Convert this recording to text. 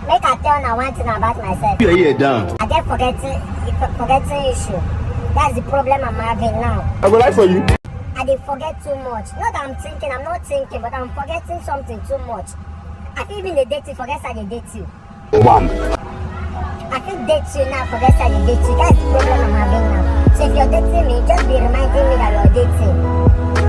Make I tell now one thing about myself. You're here down. I get forgetting issue. That's the problem I'm having now. I go lie for you. I dey forget too much. Not that I'm thinking, I'm not thinking, but I'm forgetting something too much. I feel even the date you, forget how they date you. Bam. I feel date you now, forget how they date you. That's the problem I'm having now. So if you're dating me, just be reminding me that you're dating.